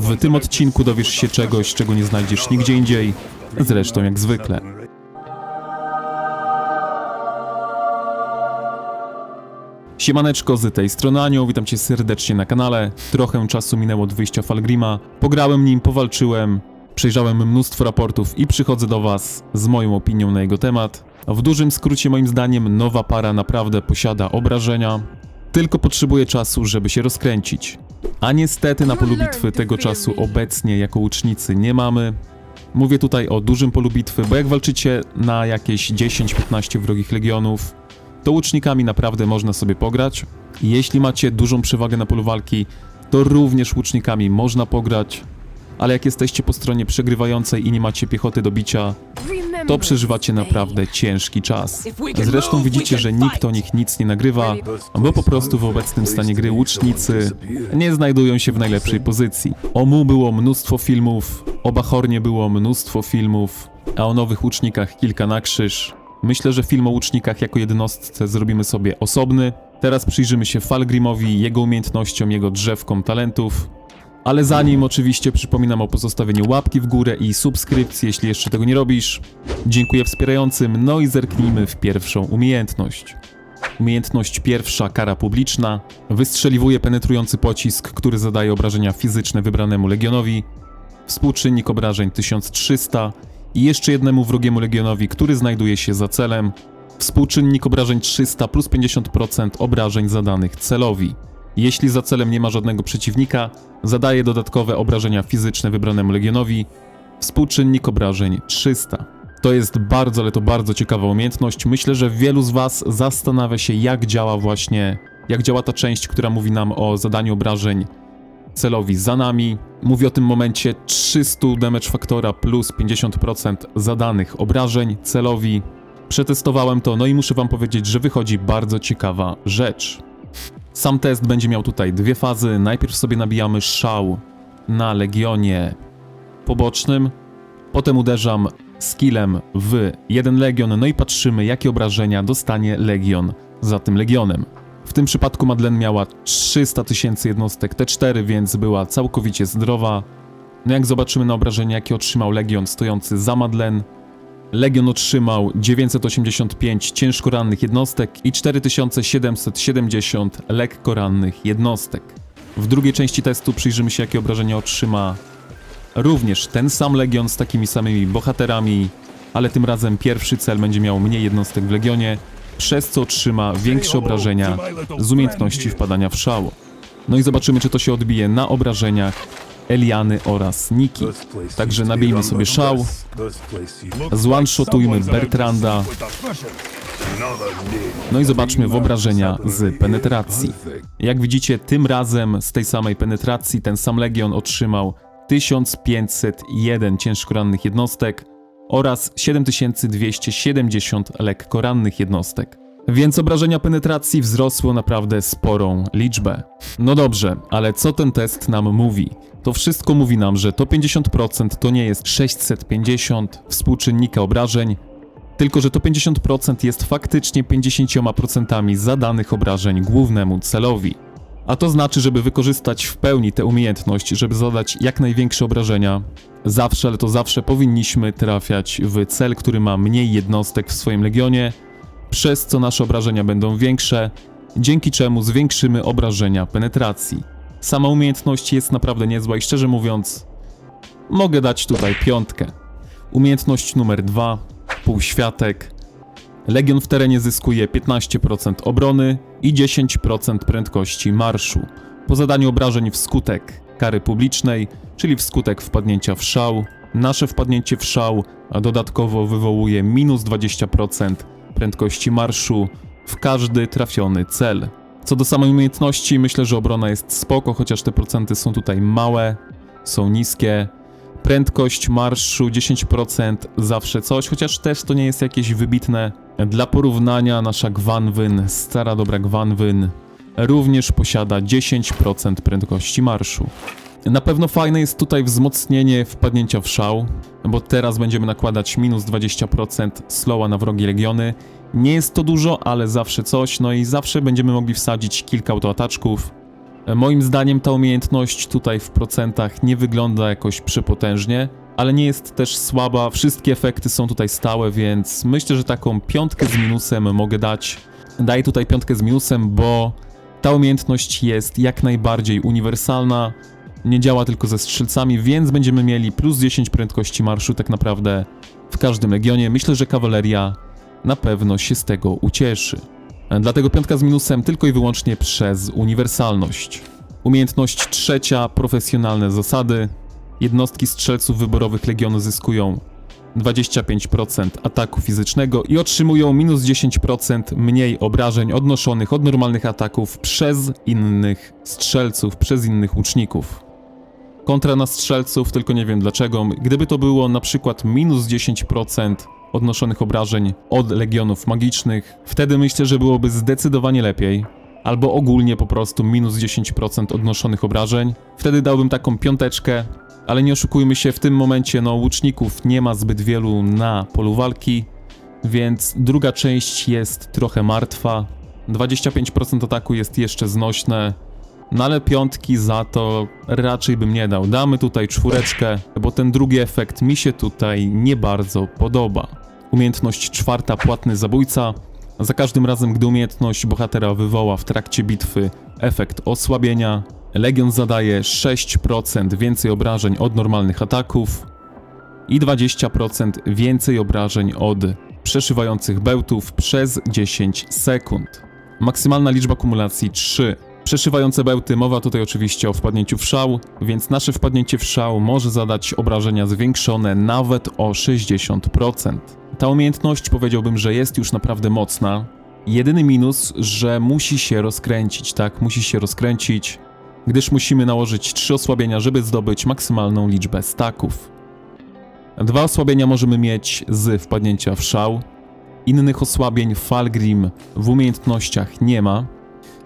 W tym odcinku dowiesz się czegoś, czego nie znajdziesz nigdzie indziej, zresztą jak zwykle. Siemaneczko, z tej strony Anioł, witam cię serdecznie na kanale. Trochę czasu minęło od wyjścia Falgrima, pograłem nim, powalczyłem, przejrzałem mnóstwo raportów i przychodzę do was z moją opinią na jego temat. W dużym skrócie moim zdaniem nowa para naprawdę posiada obrażenia, tylko potrzebuje czasu, żeby się rozkręcić. A niestety na polu bitwy tego czasu obecnie jako łucznicy nie mamy. Mówię tutaj o dużym polu bitwy, bo jak walczycie na jakieś 10-15 wrogich legionów, to łucznikami naprawdę można sobie pograć. Jeśli macie dużą przewagę na polu walki, to również łucznikami można pograć. Ale jak jesteście po stronie przegrywającej i nie macie piechoty do bicia, to przeżywacie naprawdę ciężki czas. Zresztą widzicie, że nikt o nich nic nie nagrywa, bo po prostu w obecnym stanie gry łucznicy nie znajdują się w najlepszej pozycji. O Mu było mnóstwo filmów, o Bachornie było mnóstwo filmów, a o nowych łucznikach kilka na krzyż. Myślę, że film o łucznikach jako jednostce zrobimy sobie osobny. Teraz przyjrzymy się Falgrimowi, jego umiejętnościom, jego drzewkom talentów. Ale zanim oczywiście przypominam o pozostawieniu łapki w górę i subskrypcji, jeśli jeszcze tego nie robisz. Dziękuję wspierającym, no i zerknijmy w pierwszą umiejętność. Umiejętność pierwsza, kara publiczna. Wystrzeliwuje penetrujący pocisk, który zadaje obrażenia fizyczne wybranemu legionowi. Współczynnik obrażeń 1300 i jeszcze jednemu wrogiemu legionowi, który znajduje się za celem. Współczynnik obrażeń 300 plus 50% obrażeń zadanych celowi. Jeśli za celem nie ma żadnego przeciwnika, zadaje dodatkowe obrażenia fizyczne wybranemu legionowi. Współczynnik obrażeń 300. To jest bardzo, ale to bardzo ciekawa umiejętność. Myślę, że wielu z was zastanawia się, jak działa ta część, która mówi nam o zadaniu obrażeń celowi za nami. Mówi o tym momencie 300 damage faktora plus 50% zadanych obrażeń celowi. Przetestowałem to, no i muszę wam powiedzieć, że wychodzi bardzo ciekawa rzecz. Sam test będzie miał tutaj dwie fazy. Najpierw sobie nabijamy szał na legionie pobocznym, potem uderzam skillem w jeden legion, no i patrzymy, jakie obrażenia dostanie legion za tym legionem. W tym przypadku Madeleine miała 300 000 jednostek T4, więc była całkowicie zdrowa. No jak zobaczymy na obrażenia, jakie otrzymał legion stojący za Madeleine, legion otrzymał 985 ciężko rannych jednostek i 4770 lekko rannych jednostek. W drugiej części testu przyjrzymy się, jakie obrażenia otrzyma również ten sam legion z takimi samymi bohaterami, ale tym razem pierwszy cel będzie miał mniej jednostek w legionie, przez co otrzyma większe obrażenia z umiejętności wpadania w szał. No i zobaczymy, czy to się odbije na obrażeniach Eliany oraz Niki. Także nabijmy sobie szał, zone-shotujmy Bertranda, no i zobaczmy w obrażenia z penetracji. Jak widzicie, tym razem z tej samej penetracji ten sam legion otrzymał 1501 ciężko rannych jednostek oraz 7270 lekko rannych jednostek. Więc obrażenia penetracji wzrosło naprawdę sporą liczbę. No dobrze, ale co ten test nam mówi? To wszystko mówi nam, że to 50% to nie jest 650 współczynnika obrażeń, tylko że to 50% jest faktycznie 50% zadanych obrażeń głównemu celowi. A to znaczy, żeby wykorzystać w pełni tę umiejętność, żeby zadać jak największe obrażenia, zawsze, ale to zawsze powinniśmy trafiać w cel, który ma mniej jednostek w swoim legionie, przez co nasze obrażenia będą większe, dzięki czemu zwiększymy obrażenia penetracji. Sama umiejętność jest naprawdę niezła i szczerze mówiąc, mogę dać tutaj 5. Umiejętność numer 2, półświatek. Legion w terenie zyskuje 15% obrony i 10% prędkości marszu. Po zadaniu obrażeń wskutek kary publicznej, czyli wskutek wpadnięcia w szał, nasze wpadnięcie w szał dodatkowo wywołuje minus 20% prędkości marszu w każdy trafiony cel. Co do samej umiejętności, myślę, że obrona jest spoko, chociaż te procenty są tutaj małe, są niskie. Prędkość marszu 10% zawsze coś, chociaż też to nie jest jakieś wybitne. Dla porównania nasza Gwanwyn, stara dobra Gwanwyn, również posiada 10% prędkości marszu. Na pewno fajne jest tutaj wzmocnienie wpadnięcia w szał, bo teraz będziemy nakładać minus 20% slowa na wrogie legiony. Nie jest to dużo, ale zawsze coś, no i zawsze będziemy mogli wsadzić kilka autoataczków. Moim zdaniem ta umiejętność tutaj w procentach nie wygląda jakoś przepotężnie, ale nie jest też słaba, wszystkie efekty są tutaj stałe, więc myślę, że taką 5 z minusem mogę dać. Daję tutaj 5 z minusem, bo ta umiejętność jest jak najbardziej uniwersalna, nie działa tylko ze strzelcami, więc będziemy mieli plus 10 prędkości marszu tak naprawdę w każdym legionie. Myślę, że kawaleria na pewno się z tego ucieszy. Dlatego 5 z minusem tylko i wyłącznie przez uniwersalność. Umiejętność trzecia, profesjonalne zasady. Jednostki strzelców wyborowych Legionu zyskują 25% ataku fizycznego i otrzymują minus 10% mniej obrażeń odnoszonych od normalnych ataków przez innych strzelców, przez innych łuczników. Kontra na strzelców, tylko nie wiem dlaczego. Gdyby to było na przykład minus 10% odnoszonych obrażeń od legionów magicznych, wtedy myślę, że byłoby zdecydowanie lepiej. Albo ogólnie po prostu minus 10% odnoszonych obrażeń. Wtedy dałbym taką 5, ale nie oszukujmy się, w tym momencie łuczników nie ma zbyt wielu na polu walki, więc druga część jest trochę martwa. 25% ataku jest jeszcze znośne, no ale 5 za to raczej bym nie dał. Damy tutaj 4, bo ten drugi efekt mi się tutaj nie bardzo podoba. Umiejętność 4, płatny zabójca. Za każdym razem, gdy umiejętność bohatera wywoła w trakcie bitwy efekt osłabienia, Legion zadaje 6% więcej obrażeń od normalnych ataków i 20% więcej obrażeń od przeszywających bełtów przez 10 sekund. Maksymalna liczba kumulacji 3. Przeszywające bełty, mowa tutaj oczywiście o wpadnięciu w szał, więc nasze wpadnięcie w szał może zadać obrażenia zwiększone nawet o 60%. Ta umiejętność powiedziałbym, że jest już naprawdę mocna. Jedyny minus, że musi się rozkręcić, tak? Musi się rozkręcić, gdyż musimy nałożyć 3 osłabienia, żeby zdobyć maksymalną liczbę staków. 2 osłabienia możemy mieć z wpadnięcia w szał. Innych osłabień Falgrim w umiejętnościach nie ma.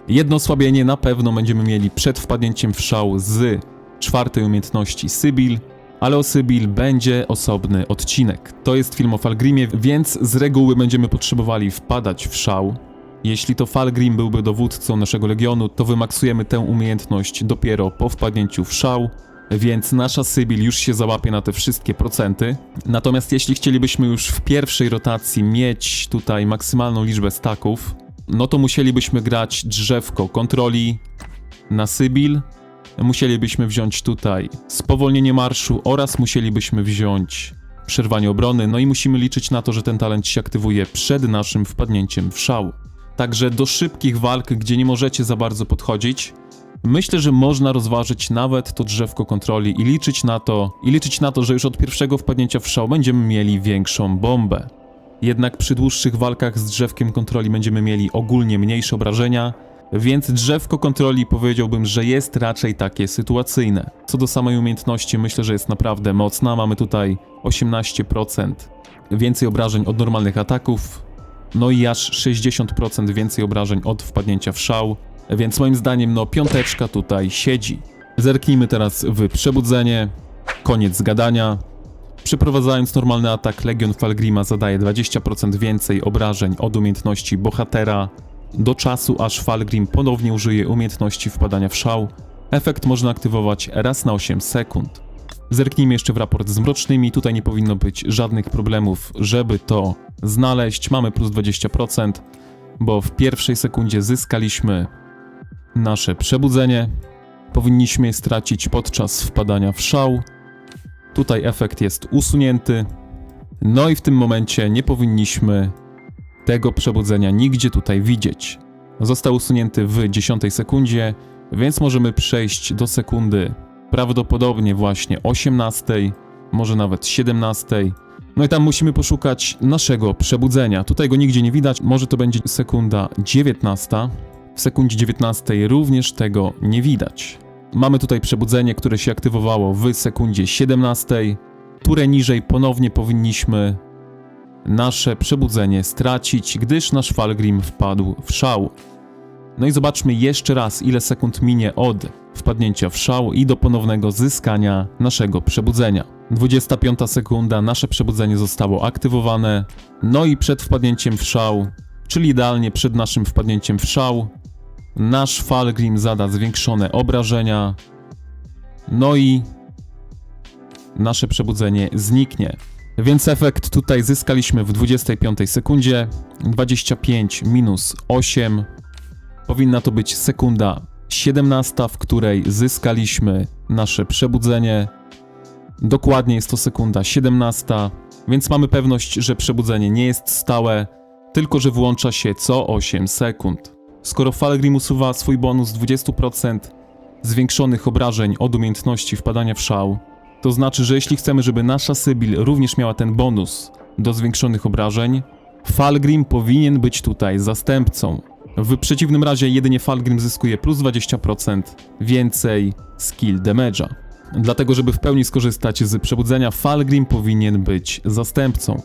Jedno osłabienie na pewno będziemy mieli przed wpadnięciem w szał z 4. umiejętności Sybil, ale o Sybil będzie osobny odcinek. To jest film o Falgrimie, więc z reguły będziemy potrzebowali wpadać w szał. Jeśli to Falgrim byłby dowódcą naszego legionu, to wymaksujemy tę umiejętność dopiero po wpadnięciu w szał, więc nasza Sybil już się załapie na te wszystkie procenty. Natomiast jeśli chcielibyśmy już w pierwszej rotacji mieć tutaj maksymalną liczbę staków, no to musielibyśmy grać drzewko kontroli na Sybil, musielibyśmy wziąć tutaj spowolnienie marszu oraz musielibyśmy wziąć przerwanie obrony, no i musimy liczyć na to, że ten talent się aktywuje przed naszym wpadnięciem w szał. Także do szybkich walk, gdzie nie możecie za bardzo podchodzić, myślę, że można rozważyć nawet to drzewko kontroli i liczyć na to, że już od pierwszego wpadnięcia w szał będziemy mieli większą bombę. Jednak przy dłuższych walkach z drzewkiem kontroli będziemy mieli ogólnie mniejsze obrażenia, więc drzewko kontroli powiedziałbym, że jest raczej takie sytuacyjne. Co do samej umiejętności myślę, że jest naprawdę mocna. Mamy tutaj 18% więcej obrażeń od normalnych ataków, no i aż 60% więcej obrażeń od wpadnięcia w szał, więc moim zdaniem 5 tutaj siedzi. Zerknijmy teraz w przebudzenie, koniec gadania. Przeprowadzając normalny atak, Legion Falgrima zadaje 20% więcej obrażeń od umiejętności bohatera do czasu, aż Falgrim ponownie użyje umiejętności wpadania w szał. Efekt można aktywować raz na 8 sekund. Zerknijmy jeszcze w raport z mrocznymi, tutaj nie powinno być żadnych problemów, żeby to znaleźć. Mamy plus 20%, bo w pierwszej sekundzie zyskaliśmy nasze przebudzenie. Powinniśmy je stracić podczas wpadania w szał. Tutaj efekt jest usunięty. No i w tym momencie nie powinniśmy tego przebudzenia nigdzie tutaj widzieć. Został usunięty w 10 sekundzie, więc możemy przejść do sekundy prawdopodobnie właśnie 18, może nawet 17. No i tam musimy poszukać naszego przebudzenia. Tutaj go nigdzie nie widać, może to będzie sekunda 19. W sekundzie 19 również tego nie widać. Mamy tutaj przebudzenie, które się aktywowało w sekundzie 17. Turę niżej ponownie powinniśmy nasze przebudzenie stracić, gdyż nasz Falgrim wpadł w szał. No i zobaczmy jeszcze raz, ile sekund minie od wpadnięcia w szał i do ponownego zyskania naszego przebudzenia. 25 sekunda, nasze przebudzenie zostało aktywowane, no i przed wpadnięciem w szał, czyli idealnie przed naszym wpadnięciem w szał, nasz Falgrim zada zwiększone obrażenia, no i nasze przebudzenie zniknie. Więc efekt tutaj zyskaliśmy w 25 sekundzie, 25 minus 8, powinna to być sekunda 17, w której zyskaliśmy nasze przebudzenie. Dokładnie jest to sekunda 17, więc mamy pewność, że przebudzenie nie jest stałe, tylko że włącza się co 8 sekund. Skoro Falgrim usuwa swój bonus 20% zwiększonych obrażeń od umiejętności wpadania w szał, to znaczy, że jeśli chcemy, żeby nasza Sybil również miała ten bonus do zwiększonych obrażeń, Falgrim powinien być tutaj zastępcą. W przeciwnym razie jedynie Falgrim zyskuje plus 20% więcej skill damage'a. Dlatego, żeby w pełni skorzystać z przebudzenia, Falgrim powinien być zastępcą.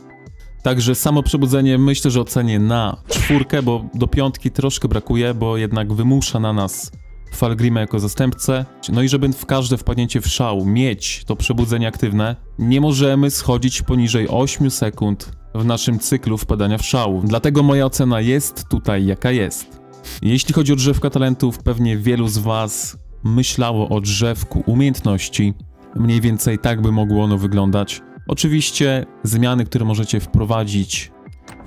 Także samo przebudzenie myślę, że ocenię na 4, bo do 5 troszkę brakuje, bo jednak wymusza na nas Falgrima jako zastępcę. No i żeby w każde wpadnięcie w szał mieć to przebudzenie aktywne, nie możemy schodzić poniżej 8 sekund w naszym cyklu wpadania w szał. Dlatego moja ocena jest tutaj jaka jest. Jeśli chodzi o drzewka talentów, pewnie wielu z Was myślało o drzewku umiejętności. Mniej więcej tak by mogło ono wyglądać. Oczywiście zmiany, które możecie wprowadzić,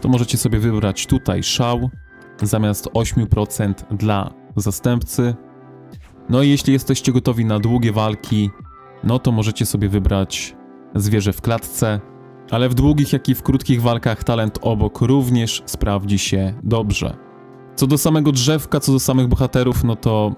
to możecie sobie wybrać tutaj szał zamiast 8% dla zastępcy. No i jeśli jesteście gotowi na długie walki, no to możecie sobie wybrać zwierzę w klatce, ale w długich jak i w krótkich walkach talent obok również sprawdzi się dobrze. Co do samego drzewka, co do samych bohaterów, no to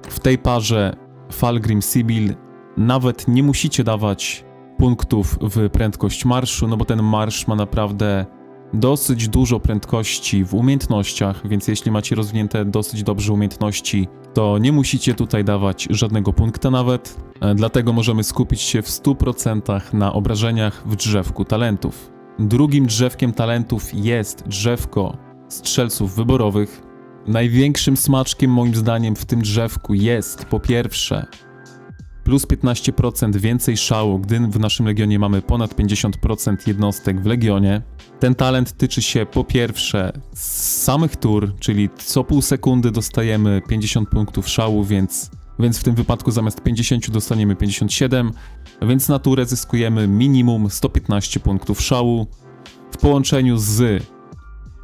w tej parze Falgrim Sybil nawet nie musicie dawać punktów w prędkość marszu, no bo ten marsz ma naprawdę dosyć dużo prędkości w umiejętnościach, więc jeśli macie rozwinięte dosyć dobrze umiejętności, to nie musicie tutaj dawać żadnego punkta nawet, dlatego możemy skupić się w 100% na obrażeniach w drzewku talentów. Drugim drzewkiem talentów jest drzewko strzelców wyborowych. Największym smaczkiem moim zdaniem w tym drzewku jest po pierwsze plus 15% więcej szału, gdy w naszym legionie mamy ponad 50% jednostek w legionie. Ten talent tyczy się po pierwsze z samych tur, czyli co pół sekundy dostajemy 50 punktów szału, więc w tym wypadku zamiast 50 dostaniemy 57, więc na turę zyskujemy minimum 115 punktów szału. W połączeniu z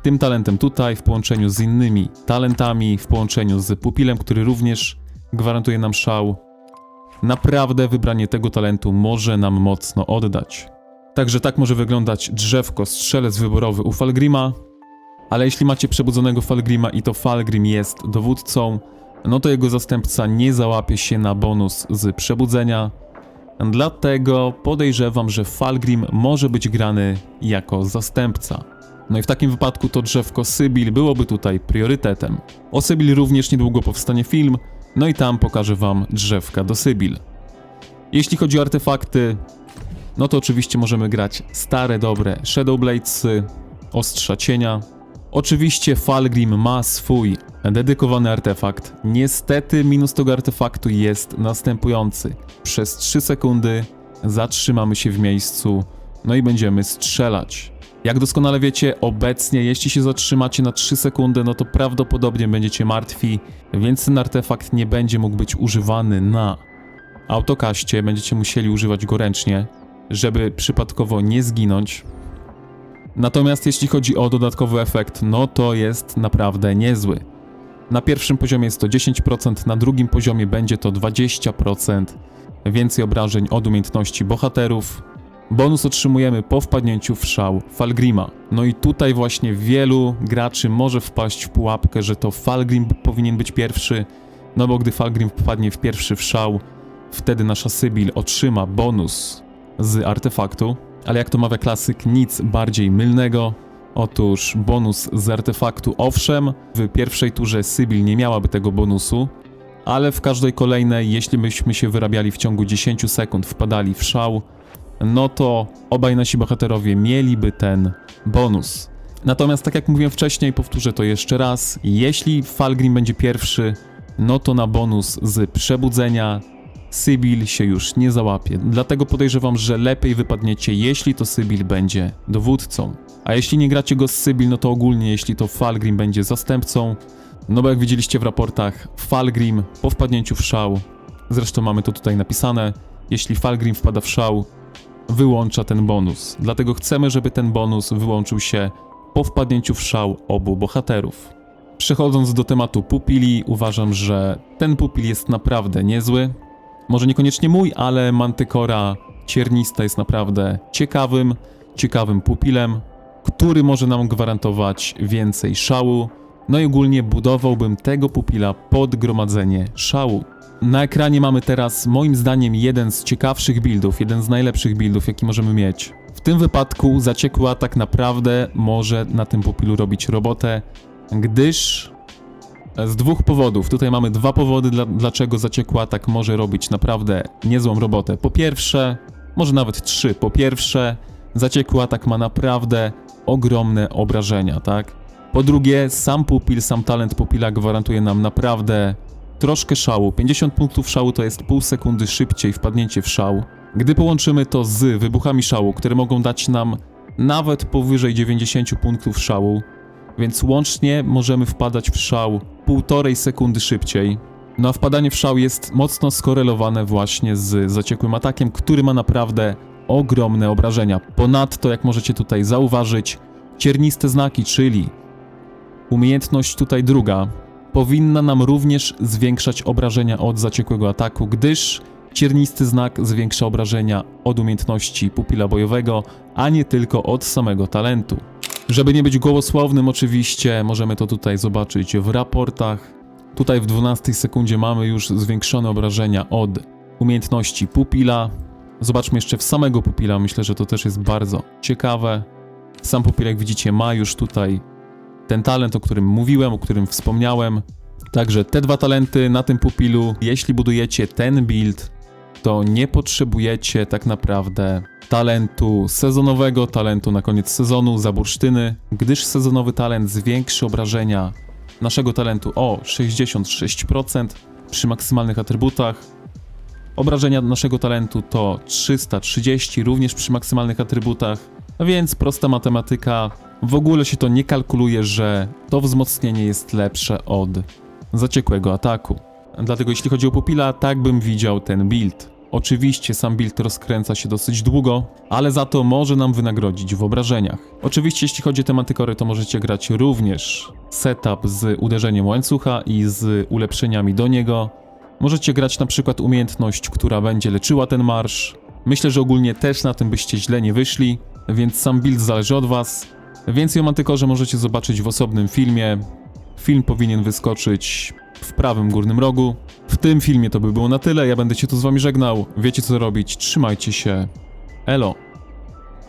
tym talentem tutaj, w połączeniu z innymi talentami, w połączeniu z pupilem, który również gwarantuje nam szał, naprawdę wybranie tego talentu może nam mocno oddać. Także tak może wyglądać drzewko strzelec wyborowy u Falgrima, ale jeśli macie przebudzonego Falgrima i to Falgrim jest dowódcą, no to jego zastępca nie załapie się na bonus z przebudzenia, dlatego podejrzewam, że Falgrim może być grany jako zastępca. No i w takim wypadku to drzewko Sybil byłoby tutaj priorytetem. O Sybil również niedługo powstanie film, no i tam pokażę wam drzewka do Sybil. Jeśli chodzi o artefakty, no to oczywiście możemy grać stare, dobre Shadowbladesy, ostrza cienia. Oczywiście Falgrim ma swój dedykowany artefakt. Niestety minus tego artefaktu jest następujący. Przez 3 sekundy zatrzymamy się w miejscu, no i będziemy strzelać. Jak doskonale wiecie, obecnie jeśli się zatrzymacie na 3 sekundy, no to prawdopodobnie będziecie martwi, więc ten artefakt nie będzie mógł być używany na autokaście, będziecie musieli używać go ręcznie, żeby przypadkowo nie zginąć. Natomiast jeśli chodzi o dodatkowy efekt, no to jest naprawdę niezły. Na pierwszym poziomie jest to 10%, na drugim poziomie będzie to 20% więcej obrażeń od umiejętności bohaterów. Bonus otrzymujemy po wpadnięciu w szał Falgrima. No i tutaj właśnie wielu graczy może wpaść w pułapkę, że to Falgrim powinien być pierwszy, no bo gdy Falgrim wpadnie w pierwszy w szał, wtedy nasza Sybil otrzyma bonus z artefaktu. Ale jak to mawia klasyk, nic bardziej mylnego. Otóż bonus z artefaktu owszem, w pierwszej turze Sybil nie miałaby tego bonusu, ale w każdej kolejnej, jeśli byśmy się wyrabiali w ciągu 10 sekund, wpadali w szał, no to obaj nasi bohaterowie mieliby ten bonus. Natomiast tak jak mówiłem wcześniej, powtórzę to jeszcze raz, jeśli Falgrim będzie pierwszy, no to na bonus z przebudzenia Sybil się już nie załapie. Dlatego podejrzewam, że lepiej wypadniecie, jeśli to Sybil będzie dowódcą. A jeśli nie gracie go z Sybil, no to ogólnie jeśli to Falgrim będzie zastępcą, No bo jak widzieliście w raportach, Falgrim po wpadnięciu w szał, zresztą mamy to tutaj napisane, jeśli Falgrim wpada w szał, wyłącza ten bonus. Dlatego chcemy, żeby ten bonus wyłączył się po wpadnięciu w szał obu bohaterów. Przechodząc do tematu pupili, uważam, że ten pupil jest naprawdę niezły. Może niekoniecznie mój, ale Mantykora ciernista jest naprawdę ciekawym pupilem, który może nam gwarantować więcej szału. No i ogólnie budowałbym tego pupila pod gromadzenie szału. Na ekranie mamy teraz moim zdaniem jeden z ciekawszych buildów, jeden z najlepszych buildów, jaki możemy mieć. W tym wypadku zaciekły atak naprawdę może na tym pupilu robić robotę, gdyż z dwóch powodów. Tutaj mamy dwa powody, dlaczego zaciekły atak może robić naprawdę niezłą robotę. Po pierwsze, może nawet trzy. Po pierwsze, zaciekły atak ma naprawdę ogromne obrażenia, tak? Po drugie, sam pupil, sam talent pupila gwarantuje nam naprawdę troszkę szału. 50 punktów szału to jest pół sekundy szybciej wpadnięcie w szał. Gdy połączymy to z wybuchami szału, które mogą dać nam nawet powyżej 90 punktów szału, więc łącznie możemy wpadać w szał 1,5 sekundy szybciej. No a wpadanie w szał jest mocno skorelowane właśnie z zaciekłym atakiem, który ma naprawdę ogromne obrażenia. Ponadto, jak możecie tutaj zauważyć, cierniste znaki, czyli umiejętność tutaj druga, powinna nam również zwiększać obrażenia od zaciekłego ataku, gdyż ciernisty znak zwiększa obrażenia od umiejętności pupila bojowego, a nie tylko od samego talentu. Żeby nie być gołosłownym oczywiście, możemy to tutaj zobaczyć w raportach. Tutaj w 12 sekundzie mamy już zwiększone obrażenia od umiejętności pupila. Zobaczmy jeszcze w samego pupila, myślę, że to też jest bardzo ciekawe. Sam pupil, jak widzicie, ma już tutaj ten talent, o którym mówiłem, o którym wspomniałem. Także te dwa talenty na tym pupilu, jeśli budujecie ten build, to nie potrzebujecie tak naprawdę talentu sezonowego, talentu na koniec sezonu za bursztyny, gdyż sezonowy talent zwiększy obrażenia naszego talentu o 66% przy maksymalnych atrybutach. Obrażenia naszego talentu to 330 również przy maksymalnych atrybutach, a więc prosta matematyka. W ogóle się to nie kalkuluje, że to wzmocnienie jest lepsze od zaciekłego ataku. Dlatego jeśli chodzi o pupila, tak bym widział ten build. Oczywiście sam build rozkręca się dosyć długo, ale za to może nam wynagrodzić w obrażeniach. Oczywiście jeśli chodzi o te Mantykory, to możecie grać również setup z uderzeniem łańcucha i z ulepszeniami do niego. Możecie grać na przykład umiejętność, która będzie leczyła ten marsz. Myślę, że ogólnie też na tym byście źle nie wyszli, więc sam build zależy od was. Więcej o Mantykorze możecie zobaczyć w osobnym filmie. Film powinien wyskoczyć w prawym górnym rogu. W tym filmie to by było na tyle, ja będę się tu z wami żegnał. Wiecie co robić, trzymajcie się. Elo.